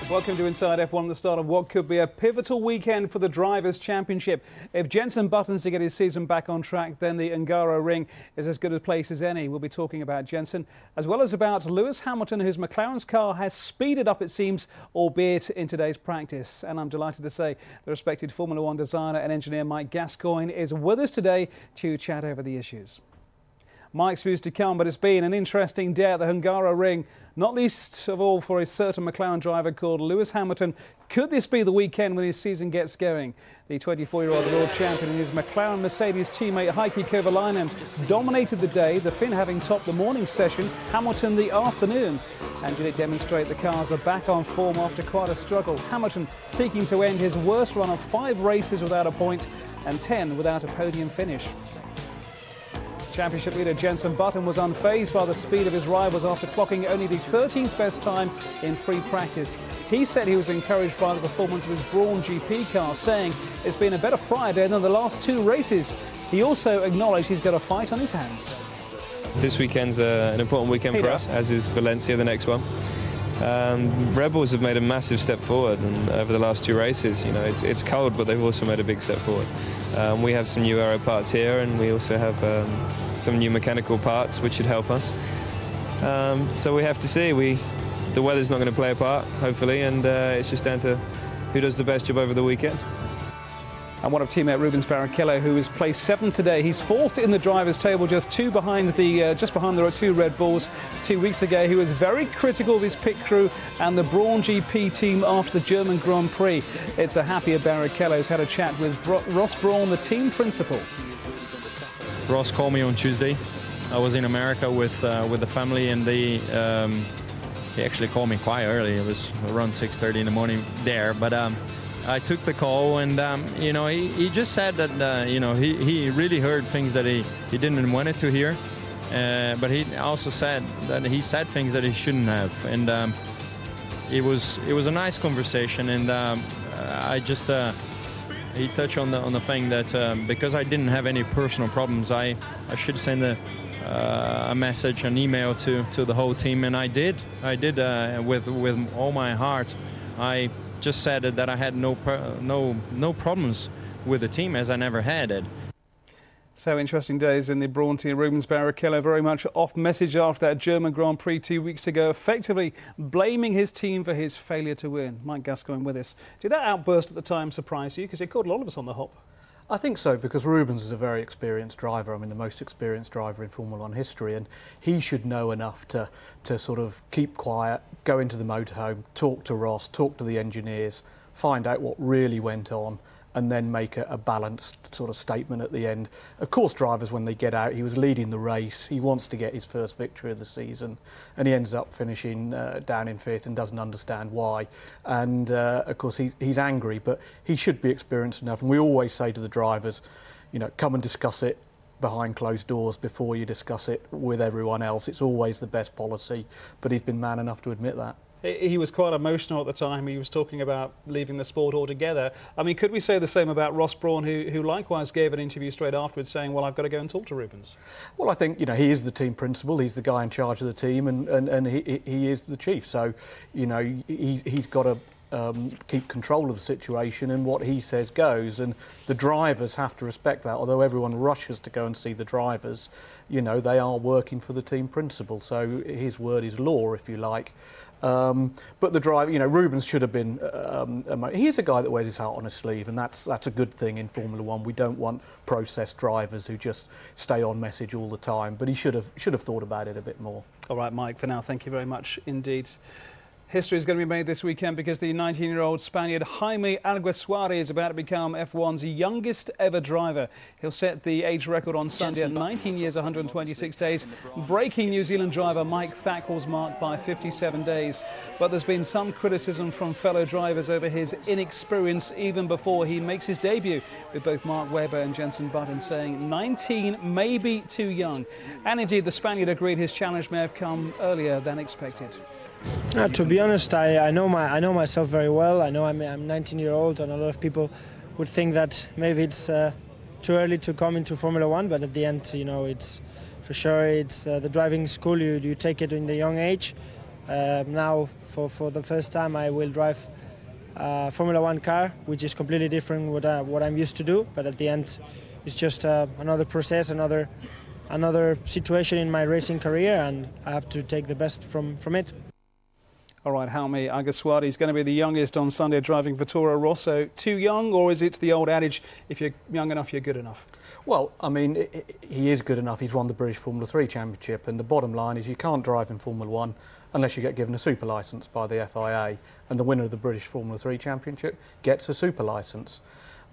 Welcome to Inside F1, the start of what could be a pivotal weekend for the Drivers' Championship. If Jenson Button's to get his season back on track, then the Hungaroring is as good a place as any. We'll be talking about Jenson, as well as about Lewis Hamilton, whose McLaren's car has speeded up, it seems, albeit in today's practice. And I'm delighted to say the respected Formula One designer and engineer Mike Gascoigne is with us today to chat over the issues. Mike's views to come, but it's been an interesting day at the Hungaroring, not least of all for a certain McLaren driver called Lewis Hamilton. Could this be the weekend when his season gets going? The 24-year-old world champion and his McLaren Mercedes teammate Heikki Kovalainen dominated the day, the Finn having topped the morning session, Hamilton the afternoon. And did it demonstrate the cars are back on form after quite a struggle? Hamilton seeking to end his worst run of 5 races without a point and 10 without a podium finish. Championship leader Jenson Button was unfazed by the speed of his rivals after clocking only the 13th best time in free practice. He said he was encouraged by the performance of his Brawn GP car, saying it's been a better Friday than the last 2 races. He also acknowledged he's got a fight on his hands. This weekend's an important weekend for us, as is Valencia, the next one. Red Bulls have made a massive step forward, and over the last 2 races, you know, it's cold, but they've also made a big step forward. We have some new aero parts here, and we also have some new mechanical parts which should help us. So we have to see. The weather's not going to play a part, hopefully, and it's just down to who does the best job over the weekend. And one of teammate Rubens Barrichello, who is placed 7th today. He's 4th in the drivers' table, just behind the 2 Red Bulls. 2 weeks ago, he was very critical of his pit crew and the Brawn GP team after the German Grand Prix. It's a happier Barrichello who's had a chat with Ross Brawn, the team principal. Ross called me on Tuesday. I was in America with the family, and he actually called me quite early. It was around 6:30 in the morning there, but. I took the call, and you know, he just said that you know, he really heard things that he didn't want to hear, but he also said that he said things that he shouldn't have, and it was a nice conversation, and I just he touched on the thing that because I didn't have any personal problems, I should send a message, an email to the whole team, and I did with all my heart. I just said that I had no problems with the team, as I never had it. So interesting days in the Brawn team. Rubens Barrichello very much off message after that German Grand Prix 2 weeks ago, effectively blaming his team for his failure to win. Mike Gascoigne with us. Did that outburst at the time surprise you? Because it caught a lot of us on the hop. I think so, because Rubens is a very experienced driver. I mean, the most experienced driver in Formula One history, and he should know enough to sort of keep quiet, go into the motorhome, talk to Ross, talk to the engineers, find out what really went on, and then make a balanced sort of statement at the end. Of course, drivers, when they get out, he was leading the race, he wants to get his first victory of the season, and he ends up finishing down in 5th and doesn't understand why. And of course, he's angry, but he should be experienced enough. And we always say to the drivers, you know, come and discuss it behind closed doors before you discuss it with everyone else. It's always the best policy, but he's been man enough to admit that. He was quite emotional at the time. He was talking about leaving the sport altogether. I mean, could we say the same about Ross Brawn, who likewise gave an interview straight afterwards saying, well, I've got to go and talk to Rubens? Well, I think, you know, he is the team principal. He's the guy in charge of the team, and he is the chief. So, you know, he's got to keep control of the situation, and what he says goes, and the drivers have to respect that. Although everyone rushes to go and see the drivers, you know, they are working for the team principal, so his word is law, if you like. But the driver, you know, Rubens should have been he's a guy that wears his heart on his sleeve, and that's a good thing in Formula One. We don't want processed drivers who just stay on message all the time, but he should have thought about it a bit more. All right, Mike, for now, thank you very much indeed. History is going to be made this weekend because the 19-year-old Spaniard Jaime Alguersuari is about to become F1's youngest ever driver. He'll set the age record on Sunday at 19 years, 126 days, breaking New Zealand driver Mike Thackel's mark by 57 days. But there's been some criticism from fellow drivers over his inexperience even before he makes his debut, with both Mark Webber and Jenson Button saying 19 may be too young. And indeed, the Spaniard agreed his challenge may have come earlier than expected. To be honest, I know myself very well. I know I'm 19-year-old, and a lot of people would think that maybe it's too early to come into Formula One. But at the end, you know, it's for sure it's the driving school. You take it in the young age. Now, for the first time, I will drive a Formula One car, which is completely different what I'm used to do. But at the end, it's just another process, another situation in my racing career, and I have to take the best from it. All right, Jaime Alguersuari is going to be the youngest on Sunday driving for Toro Rosso. Too young, or is it the old adage, if you're young enough, you're good enough? Well, I mean, he is good enough. He's won the British Formula 3 Championship, and the bottom line is you can't drive in Formula 1 unless you get given a super licence by the FIA, and the winner of the British Formula 3 Championship gets a super licence.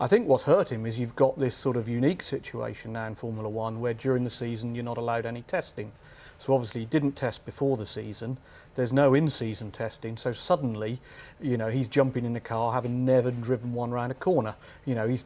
I think what's hurt him is you've got this sort of unique situation now in Formula 1 where during the season you're not allowed any testing. So obviously he didn't test before the season. There's no in-season testing, so suddenly, you know, he's jumping in the car having never driven one round a corner. You know, he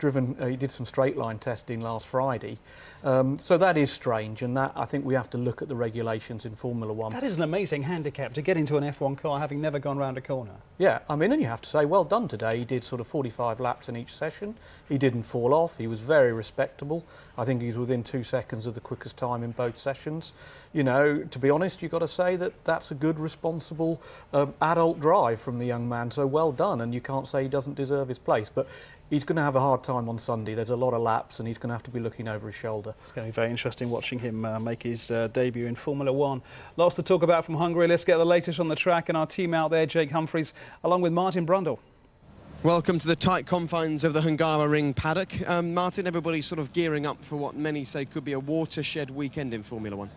did some straight line testing last Friday. So that is strange, and that I think we have to look at the regulations in Formula 1. That is an amazing handicap to get into an F1 car having never gone round a corner. Yeah, I mean, and you have to say, well done today. He did sort of 45 laps in each session. He didn't fall off. He was very respectable. I think he was within 2 seconds of the quickest time in both sessions. You know, to be honest, you've got to say that that's a good, responsible adult drive from the young man. So well done, and you can't say he doesn't deserve his place. But he's going to have a hard time on Sunday. There's a lot of laps, and he's going to have to be looking over his shoulder. It's going to be very interesting watching him make his debut in Formula 1. Lots to talk about from Hungary. Let's get the latest on the track and our team out there, Jake Humphries, along with Martin Brundle. Welcome to the tight confines of the Hungaroring paddock. Martin, everybody's sort of gearing up for what many say could be a watershed weekend in Formula 1.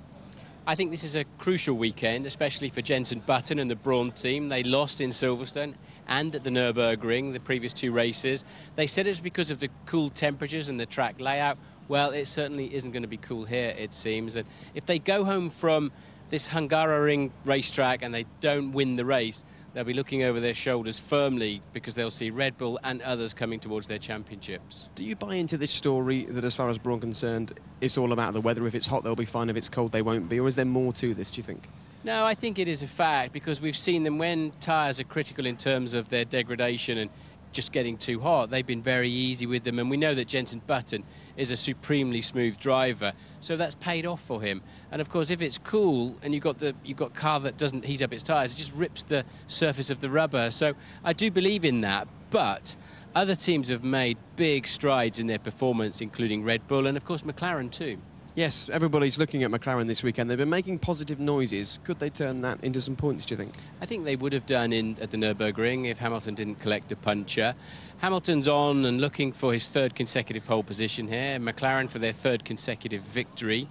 I think this is a crucial weekend, especially for Jenson Button and the Brawn team. They lost in Silverstone and at the Nürburgring, the previous 2 races. They said it's because of the cool temperatures and the track layout. Well, it certainly isn't going to be cool here, it seems. And if they go home from this Hungaroring racetrack and they don't win the race, they'll be looking over their shoulders firmly because they'll see Red Bull and others coming towards their championships. Do you buy into this story that as far as Brawn concerned, it's all about the weather? If it's hot, they'll be fine. If it's cold, they won't be. Or is there more to this, do you think? No, I think it is a fact because we've seen them when tyres are critical in terms of their degradation and just getting too hot. They've been very easy with them, and we know that Jenson Button is a supremely smooth driver, so that's paid off for him. And of course, if it's cool and you've got car that doesn't heat up its tyres, it just rips the surface of the rubber. So I do believe in that, but other teams have made big strides in their performance, including Red Bull and of course McLaren too. Yes, everybody's looking at McLaren this weekend. They've been making positive noises. Could they turn that into some points, do you think? I think they would have done at the Nürburgring if Hamilton didn't collect the puncher. Hamilton's on and looking for his 3rd consecutive pole position here. McLaren for their 3rd consecutive victory.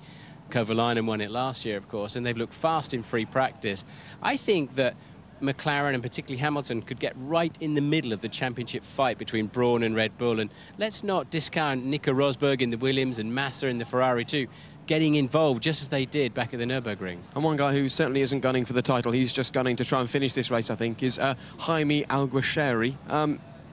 Kovalainen won it last year, of course, and they've looked fast in free practice. I think that McLaren and particularly Hamilton could get right in the middle of the championship fight between Brawn and Red Bull. And let's not discount Nico Rosberg in the Williams and Massa in the Ferrari too, getting involved just as they did back at the Nürburgring. And one guy who certainly isn't gunning for the title, he's just gunning to try and finish this race, I think, is Jaime Alguersuari.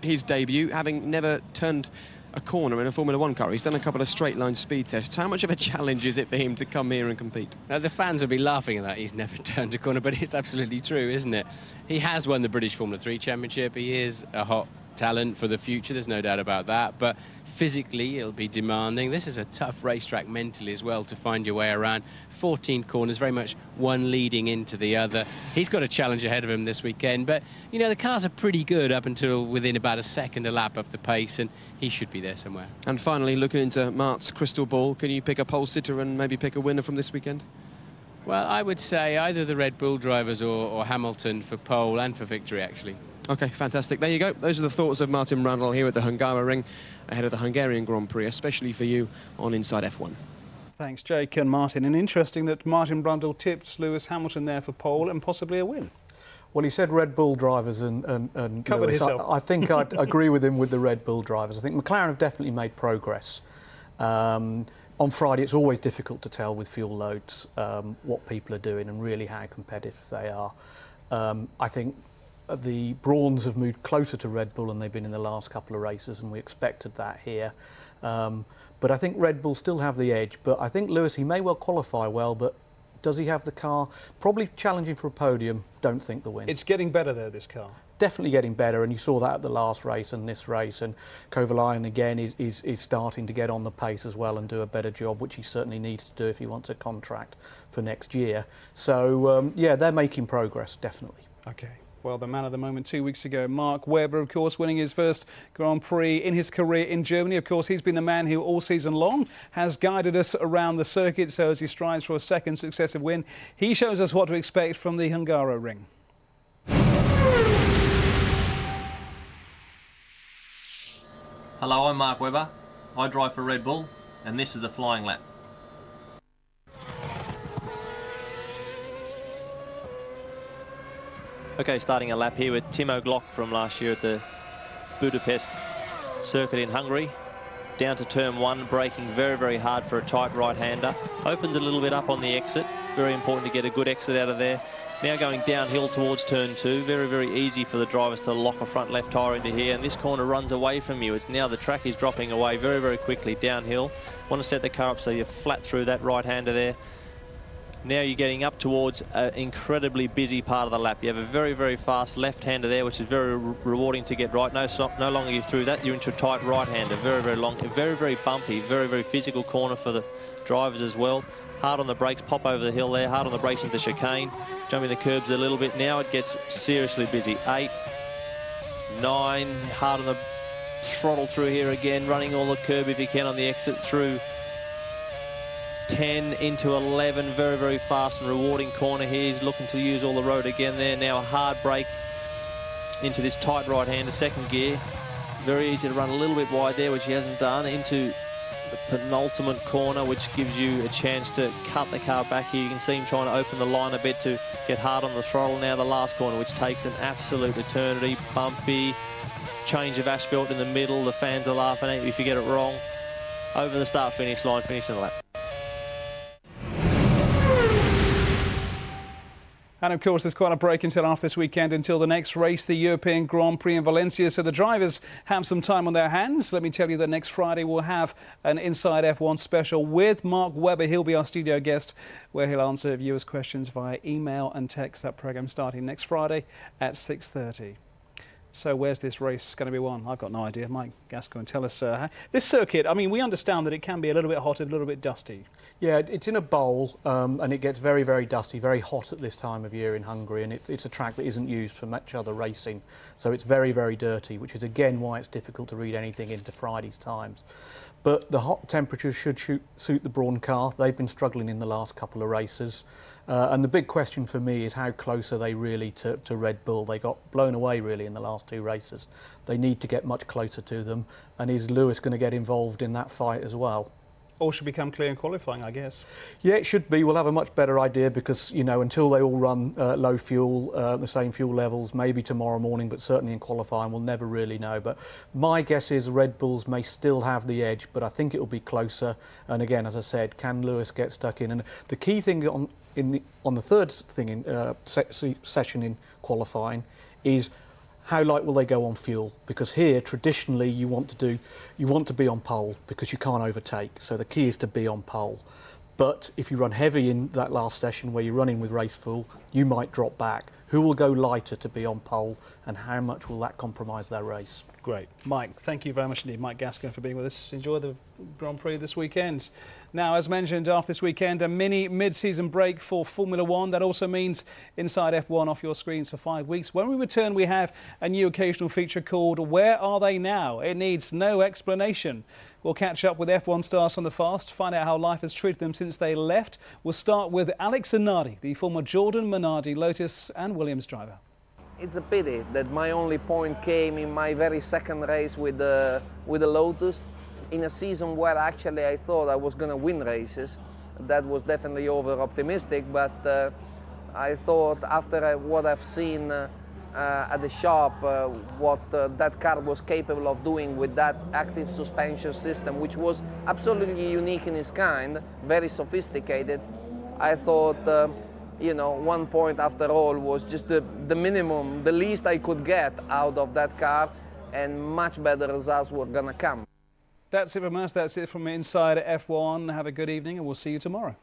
His debut, having never turned a corner in a Formula 1 car. He's done a couple of straight-line speed tests. How much of a challenge is it for him to come here and compete? Now, the fans will be laughing at that. He's never turned a corner, but it's absolutely true, isn't it? He has won the British Formula 3 Championship. He is a hot talent for the future, there's no doubt about that, but physically it'll be demanding. This is a tough racetrack mentally as well to find your way around. 14 corners, very much one leading into the other. He's got a challenge ahead of him this weekend, but you know, the cars are pretty good up until within about a second a lap of the pace, and he should be there somewhere. And finally, looking into Mart's crystal ball, can you pick a pole sitter and maybe pick a winner from this weekend? Well, I would say either the Red Bull drivers or Hamilton for pole and for victory, actually. OK, fantastic. There you go. Those are the thoughts of Martin Brundle here at the Hungaroring ahead of the Hungarian Grand Prix, especially for you on Inside F1. Thanks, Jake and Martin. And interesting that Martin Brundle tipped Lewis Hamilton there for pole and possibly a win. Well, he said Red Bull drivers and Covered Lewis. himself. I think I'd agree with him with the Red Bull drivers. I think McLaren have definitely made progress. On Friday, it's always difficult to tell with fuel loads what people are doing and really how competitive they are. I think the Brawns have moved closer to Red Bull than they've been in the last couple of races, and we expected that here. But I think Red Bull still have the edge. But I think Lewis, he may well qualify well, but does he have the car? Probably challenging for a podium, don't think the win. It's getting better though, this car. definitely getting better, and you saw that at the last race and this race. And Kovalainen again is starting to get on the pace as well and do a better job, which he certainly needs to do if he wants a contract for next year. So yeah, they're making progress, definitely. Okay. Well, the man of the moment 2 weeks ago, Mark Webber, of course, winning his first Grand Prix in his career in Germany. Of course, he's been the man who all season long has guided us around the circuit. So as he strives for a second successive win, he shows us what to expect from the Hungaroring. Hello, I'm Mark Webber. I drive for Red Bull, and this is a flying lap. Okay, starting a lap here with Timo Glock from last year at the Budapest circuit in Hungary. Down to turn 1, braking very, very hard for a tight right-hander. Opens a little bit up on the exit. Very important to get a good exit out of there. Now going downhill towards turn 2. Very, very easy for the drivers to lock a front left tyre into here. And this corner runs away from you. It's now the track is dropping away very, very quickly downhill. Want to set the car up so you're flat through that right-hander there. Now you're getting up towards an incredibly busy part of the lap. You have a very, very fast left-hander there, which is very rewarding to get right. No longer you're through that, you're into a tight right-hander. Very, very long, very, very bumpy, very, very physical corner for the drivers as well. Hard on the brakes, pop over the hill there, hard on the brakes into chicane. Jumping the curbs a little bit. Now it gets seriously busy. 8, 9, hard on the throttle through here again, running all the curb if you can on the exit through 10 into 11, very, very fast and rewarding corner here. He's looking to use all the road again there. Now a hard brake into this tight right-hander, second gear. Very easy to run a little bit wide there, which he hasn't done, into the penultimate corner, which gives you a chance to cut the car back here. You can see him trying to open the line a bit to get hard on the throttle. Now the last corner, which takes an absolute eternity, bumpy, change of asphalt in the middle. The fans are laughing at you if you get it wrong. Over the start-finish line, finishing the lap. And of course, there's quite a break until after this weekend, until the next race, the European Grand Prix in Valencia. So the drivers have some time on their hands. Let me tell you that next Friday we'll have an Inside F1 special with Mark Webber. He'll be our studio guest, where he'll answer viewers' questions via email and text. That programme starting next Friday at 6:30. So where's this race going to be won? I've got no idea. Mike Gascoigne, tell us. This circuit, I mean, we understand that it can be a little bit hot, a little bit dusty. Yeah, it's in a bowl and it gets very, very dusty, very hot at this time of year in Hungary, and it's a track that isn't used for much other racing. So it's very, very dirty, which is again why it's difficult to read anything into Friday's times. But the hot temperatures should suit the Brawn car. They've been struggling in the last couple of races. And the big question for me is how close are they really to Red Bull? They got blown away really in the last 2 races. They need to get much closer to them. And is Lewis going to get involved in that fight as well? All should become clear in qualifying, I guess. Yeah, it should be. We'll have a much better idea because, you know, until they all run low fuel, the same fuel levels, maybe tomorrow morning, but certainly in qualifying, we'll never really know. But my guess is Red Bulls may still have the edge, but I think it will be closer. And again, as I said, can Lewis get stuck in? And the key thing on the third thing in session in qualifying is how light will they go on fuel? Because here, traditionally, you want to be on pole because you can't overtake. So the key is to be on pole. But if you run heavy in that last session where you're running with race fuel, you might drop back. Who will go lighter to be on pole, and how much will that compromise their race? Great. Mike, thank you very much indeed, Mike Gascoigne, for being with us. Enjoy the Grand Prix this weekend. Now, as mentioned, after this weekend, a mini mid-season break for Formula One. That also means Inside F1 off your screens for 5 weeks. When we return, we have a new occasional feature called Where Are They Now? It needs no explanation. We'll catch up with F1 stars on the fast, find out how life has treated them since they left. We'll start with Alex Zanardi, the former Jordan Minardi, Lotus and Williams driver. It's a pity that my only point came in my very second race with the Lotus, in a season where actually I thought I was going to win races. That was definitely over-optimistic, but I thought after what I've seen at the shop, what that car was capable of doing with that active suspension system, which was absolutely unique in its kind, very sophisticated, I thought, you know, 1 point after all was just the minimum, the least I could get out of that car, and much better results were going to come. That's it from us. That's it from Inside F1. Have a good evening, and we'll see you tomorrow.